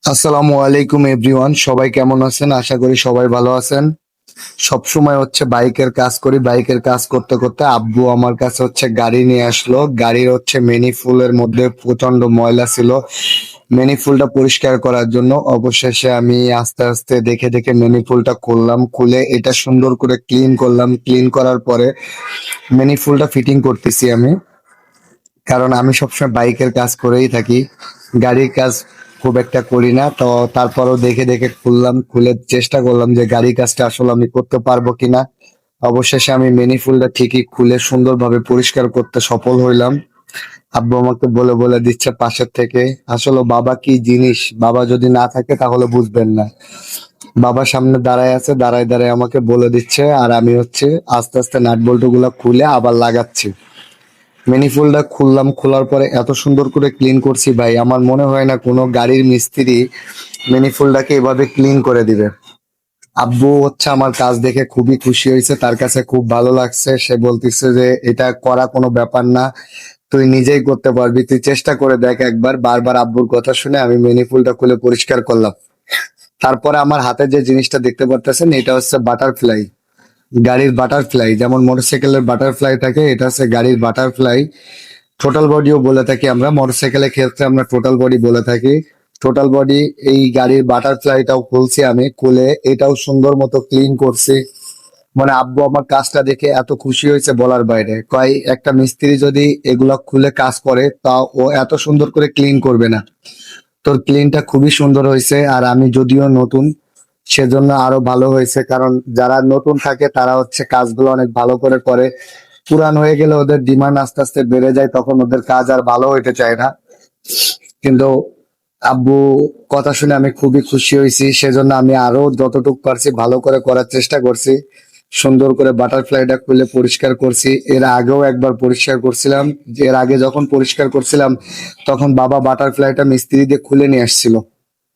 আসসালামু আলাইকুম এভরিওয়ান, সবাই কেমন আছেন? আশা করি সবাই ভালো আছেন। সব সময় হচ্ছে বাইকের কাজ করি। বাইকের কাজ করতে করতে আব্বু আমার কাছে হচ্ছে গাড়ি নিয়ে আসলো। গাড়ির হচ্ছে ম্যানিফোল্ডের মধ্যে প্রচন্ড ময়লা ছিল। ম্যানিফোল্ডটা পরিষ্কার করার জন্য অবশেষে আমি আস্তে আস্তে দেখে দেখে ম্যানিফোল্ডটা খুললাম, খুলে এটা সুন্দর করে ক্লিন করলাম। ক্লিন করার পরে ম্যানিফোল্ডটা ফিটিং করতেছি আমি, কারণ আমি সবসময় বাইকের কাজ করেই থাকি, গাড়ির কাজ খুব একটা করি না। তো তারপরও দেখে দেখে খুললাম, খুলে চেষ্টা করলাম যে গাড়ির কাজটা আসলে আমি করতে পারবো কিনা। অবশেষে আমি ম্যানিফোল্ডটা ঠিকই খুলে সুন্দরভাবে পরিষ্কার করতে সফল হইলাম। আব্বু আমাকে বলে বলে দিচ্ছে পাশের থেকে। আসলে বাবা কি জিনিস, বাবা যদি না থাকে তাহলে বুঝবেন না। বাবা সামনে দাঁড়ায় আছে, দাঁড়ায় দাঁড়ায় আমাকে বলে দিচ্ছে, আর আমি হচ্ছে আস্তে আস্তে নাট বল্টু গুলা খুলে আবার লাগাচ্ছি। ম্যানিফোল্ডটা খুললাম, খোলার পরে এত সুন্দর করে ক্লিন করছি ভাই, আমার মনে হয় না কোনো গাড়ির মিস্ত্রি ম্যানিফোল্ডটাকে এভাবে ক্লিন করে দিবে। আব্বু হচ্ছে আমার কাজ দেখে খুবই খুশি হয়েছে, তার কাছে খুব ভালো লাগছে। সে বলতেছে যে এটা করা কোনো ব্যাপার না, তুই নিজেই করতে পারবি, তুই চেষ্টা করে দেখ একবার। বারবার আব্বুর কথা শুনে আমি ম্যানিফোল্ডটা খুলে পরিষ্কার করলাম। তারপরে আমার হাতে যে জিনিসটা দেখতে পারতেছেন, এটা হচ্ছে বাটারফ্লাই। গাড়ির বাটারফ্লাই, যেমন মোটরসাইকেলের বাটারফ্লাই থাকে, এটা হচ্ছে গাড়ির বাটারফ্লাই। টোটাল বডিও বলে থাকি আমরা, মোটরসাইকেলের ক্ষেত্রে আমরা টোটাল বডি বলে থাকি। টোটাল বডি এই গাড়ির বাটারফ্লাইটাও খুলছি আমি, খুলে এটাও সুন্দর মতো ক্লিন করছি। মানে আব্বু আমার কাজটা দেখে এত খুশি হয়েছে বলার বাইরে। কয় একটা মিস্ত্রি যদি এগুলা খুলে কাজ করে তা ও এত সুন্দর করে ক্লিন করবে না। তোর ক্লিনটা খুবই সুন্দর হয়েছে, আর আমি যদিও নতুন, সেজন্য আরো ভালো হয়েছে। কারণ যারা নতুন থাকে তারা হচ্ছে কাজগুলো অনেক ভালো করে করে। পুরান হয়ে গেলে ওদের ডিমান্ড আস্তে আস্তে বেড়ে যায়, তখন ওদের কাজ আর ভালো হইতে চায় না। কিন্তু আব্বু কথা শুনে আমি খুবই খুশি হয়েছি, সেজন্য আমি আরো যতটুকু পারছি ভালো করে করার চেষ্টা করছি। সুন্দর করে বাটারফ্লাইটা খুলে পরিষ্কার করছি। এর আগেও একবার পরিষ্কার করছিলাম, যে এর আগে যখন পরিষ্কার করছিলাম তখন বাবা বাটারফ্লাইটা মিস্ত্রি দিয়ে খুলে নিয়ে আসছিল।